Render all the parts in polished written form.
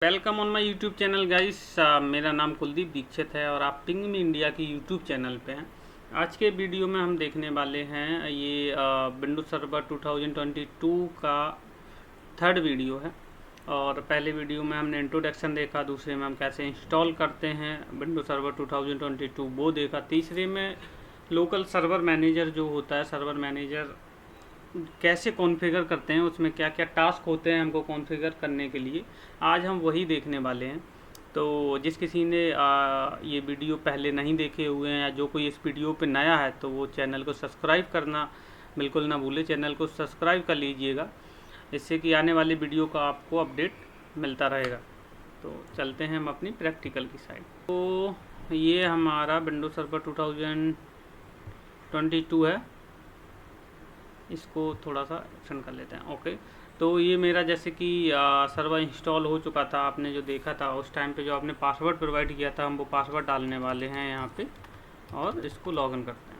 Welcome on my YouTube channel guys. मेरा नाम कुलदीप दीक्षित है और आप पिंग मी इंडिया की यूट्यूब चैनल पे हैं। आज के वीडियो में हम देखने वाले हैं ये विंडोज सर्वर 2022 का थर्ड वीडियो है। और पहले वीडियो में हमने इंट्रोडक्शन देखा, दूसरे में हम कैसे इंस्टॉल करते हैं विंडोज सर्वर 2022 वो देखा, तीसरे में लोकल सर्वर मैनेजर जो होता है, सर्वर मैनेजर कैसे कॉन्फ़िगर करते हैं, उसमें क्या क्या टास्क होते हैं हमको कॉन्फ़िगर करने के लिए, आज हम वही देखने वाले हैं। तो जिस किसी ने ये वीडियो पहले नहीं देखे हुए हैं या जो कोई इस वीडियो पे नया है तो वो चैनल को सब्सक्राइब करना बिल्कुल ना भूले। चैनल को सब्सक्राइब कर लीजिएगा, इससे कि आने वाले वीडियो का आपको अपडेट मिलता रहेगा। तो चलते हैं हम अपनी प्रैक्टिकल की साइड। तो ये हमारा विंडोज सर्वर 2022 है, इसको थोड़ा सा एक्शन कर लेते हैं। ओके, तो ये मेरा जैसे कि सर्वर इंस्टॉल हो चुका था, आपने जो देखा था उस टाइम पे जो आपने पासवर्ड प्रोवाइड किया था, हम वो पासवर्ड डालने वाले हैं यहाँ पे और इसको लॉगिन करते हैं।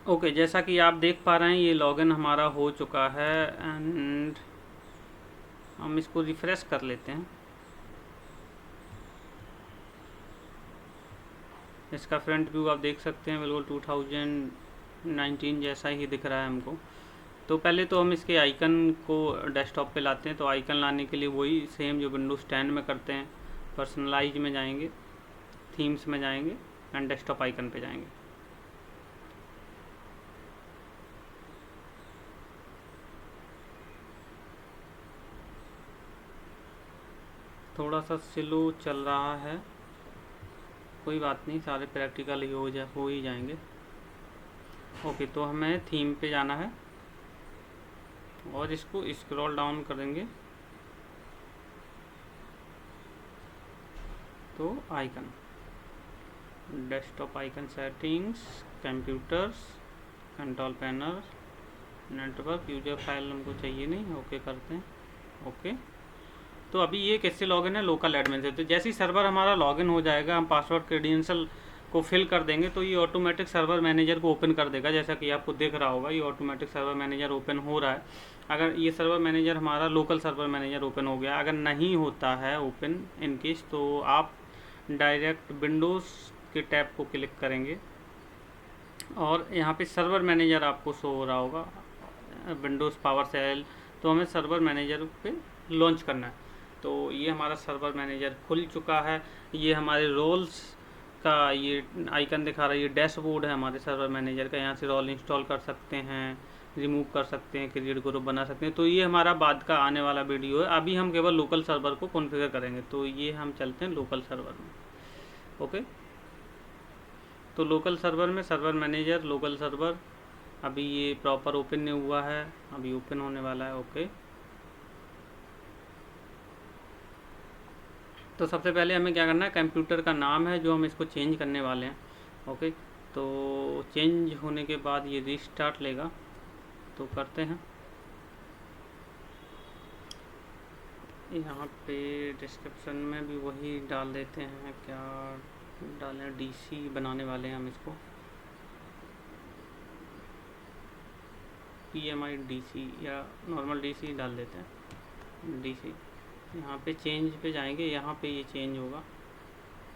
ओके, जैसा कि आप देख पा रहे हैं ये लॉगिन हमारा हो चुका है एंड हम इसको रिफ्रेश कर लेते हैं। इसका फ्रंट व्यू आप देख सकते हैं, बिल्कुल 2019 जैसा ही दिख रहा है हमको। तो पहले तो हम इसके आइकन को डेस्कटॉप पे लाते हैं। तो आइकन लाने के लिए वही सेम जो विंडोज 10 में करते हैं, पर्सनलाइज में जाएंगे, थीम्स में जाएंगे एंड डेस्कटॉप आइकन पे जाएंगे। थोड़ा सा स्लो चल रहा है, कोई बात नहीं, सारे प्रैक्टिकल ही हो ही जाएंगे। ओके, तो हमें थीम पे जाना है और इसको स्क्रॉल डाउन करेंगे तो icon, desktop icon, settings, computers, control panel, network, user file हमको चाहिए नहीं। ओके करते हैं। ओके, तो अभी ये कैसे लॉगिन है, लोकल एडमिन से। तो जैसे ही सर्वर हमारा लॉगिन हो जाएगा, हम पासवर्ड क्रेडेंशियल को फिल कर देंगे तो ये ऑटोमेटिक सर्वर मैनेजर को ओपन कर देगा। जैसा कि आपको दिख रहा होगा ये ऑटोमेटिक सर्वर मैनेजर ओपन हो रहा है। अगर ये सर्वर मैनेजर हमारा लोकल सर्वर मैनेजर ओपन हो गया, अगर नहीं होता है ओपन इन केस, तो आप डायरेक्ट विंडोज़ के टैब को क्लिक करेंगे और यहाँ पे सर्वर मैनेजर आपको शो हो रहा होगा, विंडोज़ पावर सेल। तो हमें सर्वर मैनेजर पे लॉन्च करना है। तो ये हमारा सर्वर मैनेजर खुल चुका है। ये हमारे रोल्स का ये आइकन दिखा रहा है, ये डैशबोर्ड है हमारे सर्वर मैनेजर का। यहाँ से रोल इंस्टॉल कर सकते हैं, रिमूव कर सकते हैं, क्रिएट ग्रुप बना सकते हैं। तो ये हमारा बाद का आने वाला वीडियो है, अभी हम केवल लोकल सर्वर को कॉन्फ़िगर करेंगे। तो ये हम चलते हैं लोकल सर्वर में। ओके, तो लोकल सर्वर में सर्वर मैनेजर, लोकल सर्वर, अभी ये प्रॉपर ओपन नहीं हुआ है, अभी ओपन होने वाला है। ओके, तो सबसे पहले हमें क्या करना है, कंप्यूटर का नाम है जो हम इसको चेंज करने वाले हैं। ओके, तो चेंज होने के बाद ये रीस्टार्ट लेगा, तो करते हैं। यहाँ पे डिस्क्रिप्शन में भी वही डाल देते हैं, क्या डालें, डीसी बनाने वाले हैं हम इसको, PMI DC या नॉर्मल DC डाल देते हैं, DC। यहाँ पे चेंज पे जाएंगे, यहाँ पे ये चेंज होगा,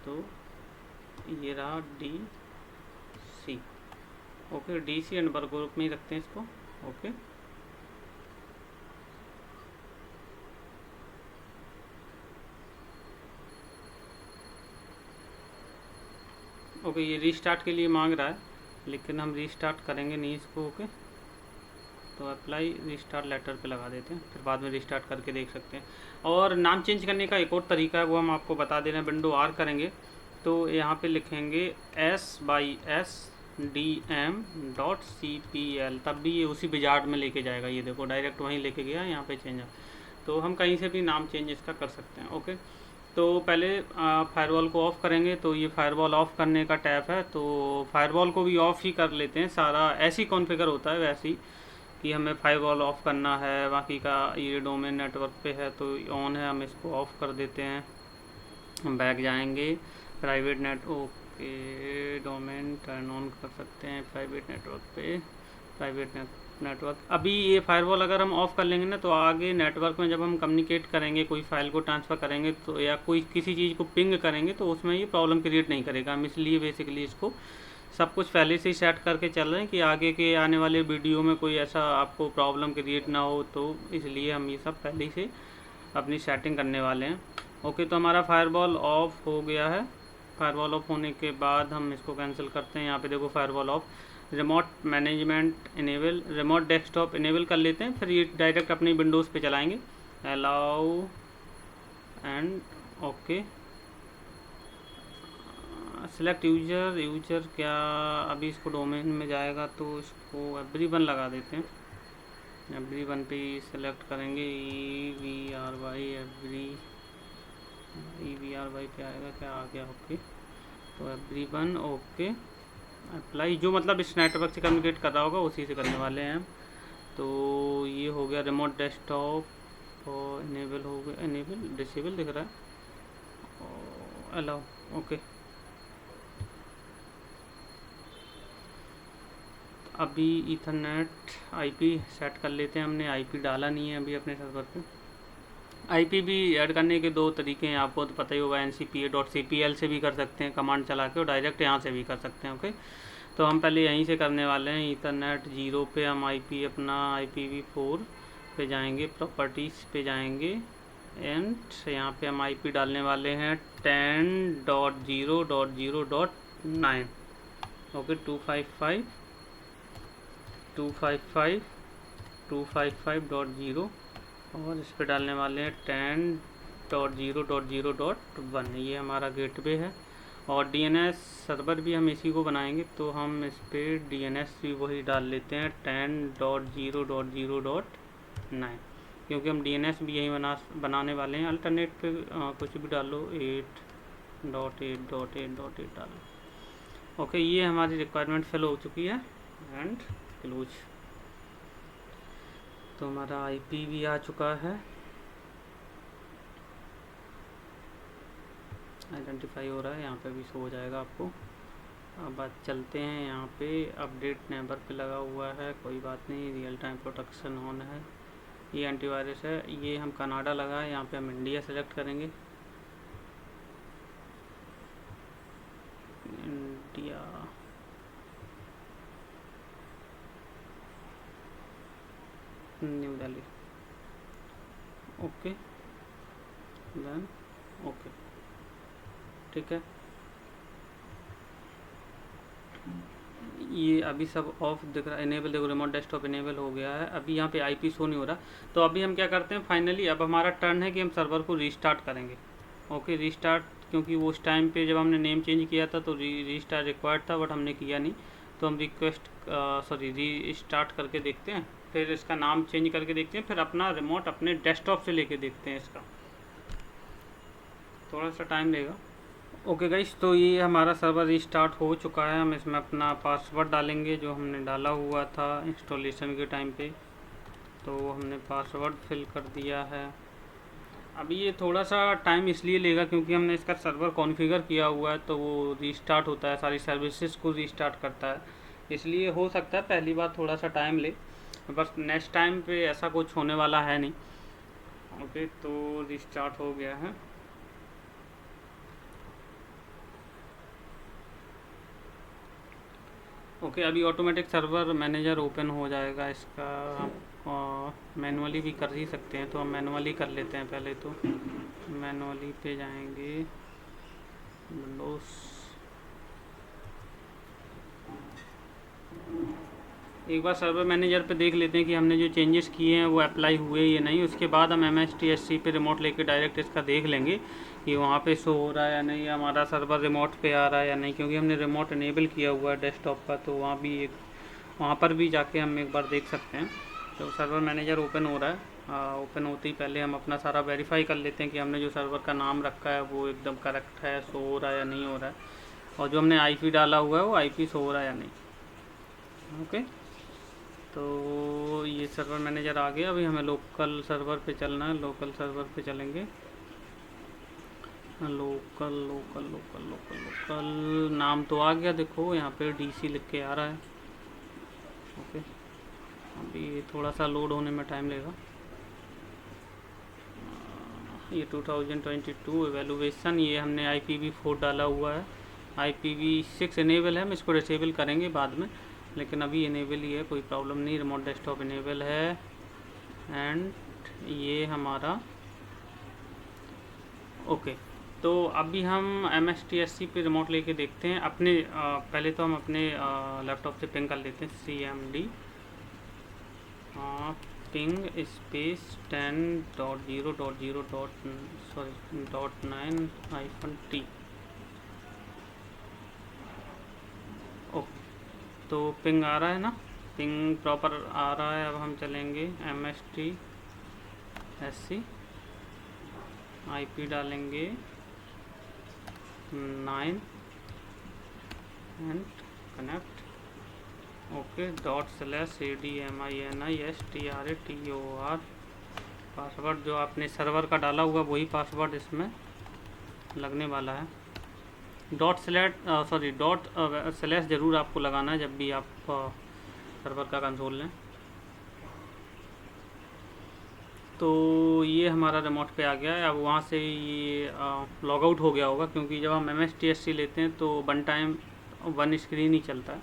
तो ये रहा DC। Okay, DC and work group में ही रखते हैं इसको। ओके, ओके, ये रीस्टार्ट के लिए मांग रहा है, लेकिन हम रीस्टार्ट करेंगे नहीं इसको। ओके, तो अप्लाई रीस्टार्ट लेटर पे लगा देते हैं, फिर बाद में रीस्टार्ट करके देख सकते हैं। और नाम चेंज करने का एक और तरीका है, वो हम आपको बता दे रहे हैं। विंडो R करेंगे तो यहाँ पे लिखेंगे SYSDM.CPL, तब भी ये उसी विजार्ड में लेके जाएगा। ये देखो डायरेक्ट वहीं लेके गया, यहाँ पे चेंज है। तो हम कहीं से भी नाम चेंज इसका कर सकते हैं। ओके, तो पहले फायरवॉल को ऑफ़ करेंगे। तो ये फायरवॉल ऑफ़ करने का टैब है, तो फायरवॉल को भी ऑफ़ ही कर लेते हैं। सारा ऐसे ही कॉन्फ़िगर होता है वैसे ही, कि हमें फायरवॉल ऑफ़ करना है। बाकी का ये डोमेन नेटवर्क पे है तो ऑन है, हम इसको ऑफ़ कर देते हैं। हम बैक जाएंगे, private net, okay, domain turn on कर सकते हैं प्राइवेट नेटवर्क पे, प्राइवेट नेट नेटवर्क, अभी ये फायरवॉल अगर हम ऑफ़ कर लेंगे ना तो आगे नेटवर्क में जब हम कम्युनिकेट करेंगे, कोई फाइल को ट्रांसफ़र करेंगे तो या कोई किसी चीज़ को पिंग करेंगे तो उसमें ये प्रॉब्लम क्रिएट नहीं करेगा। हम इसलिए बेसिकली इसको सब कुछ पहले से ही सेट करके चल रहे हैं कि आगे के आने वाले वीडियो में कोई ऐसा आपको प्रॉब्लम क्रिएट ना हो, तो इसलिए हम ये सब पहले से अपनी सेटिंग करने वाले हैं। ओके, तो हमारा फायरवॉल ऑफ हो गया है। फायरवॉल ऑफ होने के बाद हम इसको कैंसिल करते हैं। यहाँ पे देखो firewall of, remote management enable, remote desktop enable कर लेते हैं, फिर ये डायरेक्ट अपनी विंडोज़ पे चलाएंगे। Allow and okay, select user, user क्या अभी इसको डोमेन में जाएगा तो इसको एवरीवन लगा देते हैं। एवरीवन पे सेलेक्ट करेंगे, EVRY एवरी, EVRY पे आएगा क्या, आ गया। ओके, तो एवरीवन ओके अप्लाई, जो मतलब इस नेटवर्क से कम्युनिकेट कर रहा होगा उसी से करने वाले हैं हम। तो ये हो गया रिमोट डेस्कटॉप और इनेबल हो गया, इनेबल डिसेबल दिख रहा है, अलाउ ओके। अभी ईथरनेट आईपी सेट कर लेते हैं, हमने आईपी डाला नहीं है अभी अपने सर्वर पे। आईपी भी ऐड करने के दो तरीके हैं, आपको तो पता ही होगा, ncpa.cpl से भी कर सकते हैं कमांड चला के, और डायरेक्ट यहाँ से भी कर सकते हैं। ओके, तो हम पहले यहीं से करने वाले हैं। ईथरनेट 0 पे हम आईपी अपना IPv4 पे जाएंगे, प्रॉपर्टीज़ पे जाएंगे एंड यहाँ पे हम आईपी डालने वाले हैं 10.0.0.9। ओके, 255.255.0 और इस पे डालने वाले हैं 10.0.0.1। ये हमारा गेटवे है और DNS सर्वर भी हम इसी को बनाएंगे, तो हम इस पे DNS भी वही डाल लेते हैं 10.0.0.9, क्योंकि हम DNS भी यही बनाने वाले हैं। अल्टरनेट पे कुछ भी डालो, 8.8.8.8 डालो। ओके, ये हमारी रिक्वायरमेंट फिल हो चुकी है एंड क्लोज। तो हमारा आईपी भी आ चुका है, आइडेंटिफाई हो रहा है, यहाँ पे भी शो हो जाएगा आपको। अब बात चलते हैं, यहाँ पे अपडेट नेबर पे लगा हुआ है, कोई बात नहीं, रियल टाइम प्रोटेक्शन ऑन है, ये एंटीवायरस है। ये हम कनाडा लगा है, यहाँ पे हम इंडिया सेलेक्ट करेंगे, India. New Delhi, okay then okay, ठीक है। ये अभी सब ऑफ दिख रहा है, इनेबल देखो, रिमोट डेस्कटॉप इनेबल हो गया है। अभी यहाँ पे आईपी शो नहीं हो रहा, तो अभी हम क्या करते हैं, फाइनली अब हमारा टर्न है कि हम सर्वर को रीस्टार्ट करेंगे। ओके, रीस्टार्ट, क्योंकि वो उस टाइम पे जब हमने नेम चेंज किया था तो रीस्टार्ट रिक्वायर्ड था, बट हमने किया नहीं, तो हम रीस्टार्ट करके देखते हैं, फिर इसका नाम चेंज करके देखते हैं, फिर अपना रिमोट अपने डेस्कटॉप से लेके देखते हैं। इसका थोड़ा सा टाइम लेगा। ओके गाइस, तो ये हमारा सर्वर रीस्टार्ट हो चुका है। हम इसमें अपना पासवर्ड डालेंगे जो हमने डाला हुआ था इंस्टॉलेशन के टाइम पे, तो हमने पासवर्ड फिल कर दिया है। अभी ये थोड़ा सा टाइम इसलिए लेगा क्योंकि हमने इसका सर्वर कॉन्फ़िगर किया हुआ है, तो वो रीस्टार्ट होता है, सारी सर्विसेज को रीस्टार्ट करता है, इसलिए हो सकता है पहली बार थोड़ा सा टाइम ले, बस नेक्स्ट टाइम पे ऐसा कुछ होने वाला है नहीं। ओके, तो रीस्टार्ट हो गया है। ओके, अभी ऑटोमेटिक सर्वर मैनेजर ओपन हो जाएगा। इसका मैनुअली भी कर ही सकते हैं, तो हम मैनुअली कर लेते हैं। पहले तो मैनुअली पे जाएंगे, विंडोज, एक बार सर्वर मैनेजर पे देख लेते हैं कि हमने जो चेंजेस किए हैं वो अप्लाई हुए या नहीं। उसके बाद हम MSTSC पे रिमोट लेके डायरेक्ट इसका देख लेंगे कि वहाँ पे शो हो रहा है या नहीं, हमारा सर्वर रिमोट पे आ रहा है या नहीं, क्योंकि हमने रिमोट इनेबल किया हुआ है डेस्कटॉप का, तो वहाँ पर भी जाके हम एक बार देख सकते हैं। तो सर्वर मैनेजर ओपन हो रहा है, ओपन होते ही पहले हम अपना सारा वेरीफाई कर लेते हैं कि हमने जो सर्वर का नाम रखा है वो एकदम करेक्ट है, शो हो रहा है या नहीं हो रहा है, और जो हमने IP डाला हुआ है वो IP शो हो रहा है या नहीं। ओके, तो ये सर्वर मैनेजर आ गया। अभी हमें लोकल सर्वर पे चलना है, लोकल सर्वर पे चलेंगे। Local local local local local नाम तो आ गया, देखो यहाँ पे DC लिख के आ रहा है। ओके, अभी थोड़ा सा लोड होने में टाइम लेगा। ये 2022 एवेलुएशन, ये हमने IPv4 डाला हुआ है। IPv6 इनेबल है, हम इसको डिसेबल करेंगे बाद में, लेकिन अभी इनेबल ही है, कोई प्रॉब्लम नहीं। रिमोट डेस्कटॉप इनेबल है। एंड ये हमारा ओके। तो अभी हम MSTSC पे रिमोट लेके देखते हैं अपने पहले तो हम अपने लैपटॉप से पिंग कर लेते हैं CMD ping space 10.0.0.9-T। Okay, तो पिंग आ रहा है ना, पिंग प्रॉपर आ रहा है। अब हम चलेंगे MSTSC, IP डालेंगे 9 and connect. Okay, ./ADMINISTRATOR password जो आपने सर्वर का डाला हुआ वही पासवर्ड इसमें लगने वाला है। डॉट// ज़रूर आपको लगाना है जब भी आप सर्वर का कंसोल लें। तो ये हमारा रिमोट पे आ गया है। अब वहाँ से ये लॉग आउट हो गया होगा, क्योंकि जब हम MSTSC लेते हैं तो वन टाइम वन स्क्रीन ही चलता है।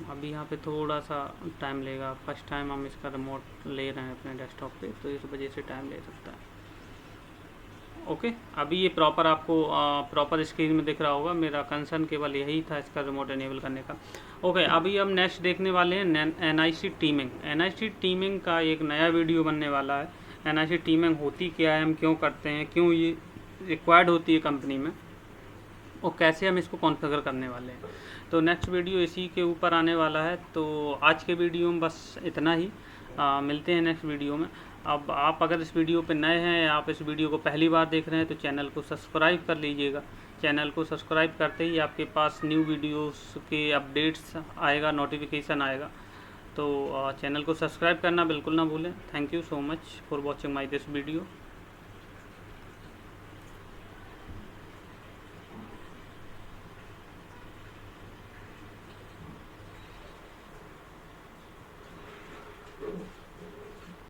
अभी यहाँ पे थोड़ा सा टाइम लेगा, फर्स्ट टाइम हम इसका रिमोट ले रहे हैं अपने डेस्कटॉप पे, तो इस वजह से टाइम ले सकता है। ओके, अभी ये प्रॉपर आपको प्रॉपर स्क्रीन में दिख रहा होगा। मेरा कंसर्न केवल यही था इसका रिमोट इनेबल करने का। ओके, अभी हम नेक्स्ट देखने वाले हैं NIC टीमिंग। NIC टीमिंग का एक नया वीडियो बनने वाला है। NIC टीमिंग होती क्या है, हम क्यों करते हैं, क्यों ये रिक्वायर्ड होती है कंपनी में, और कैसे हम इसको कॉन्फ़िगर करने वाले हैं। तो नेक्स्ट वीडियो इसी के ऊपर आने वाला है। तो आज के वीडियो में बस इतना ही। मिलते हैं नेक्स्ट वीडियो में। अब आप अगर इस वीडियो पे नए हैं, आप इस वीडियो को पहली बार देख रहे हैं, तो चैनल को सब्सक्राइब कर लीजिएगा। चैनल को सब्सक्राइब करते ही आपके पास न्यू वीडियोस के अपडेट्स आएगा, नोटिफिकेशन आएगा। तो चैनल को सब्सक्राइब करना बिल्कुल ना भूलें। Thank you so much for watching my this video.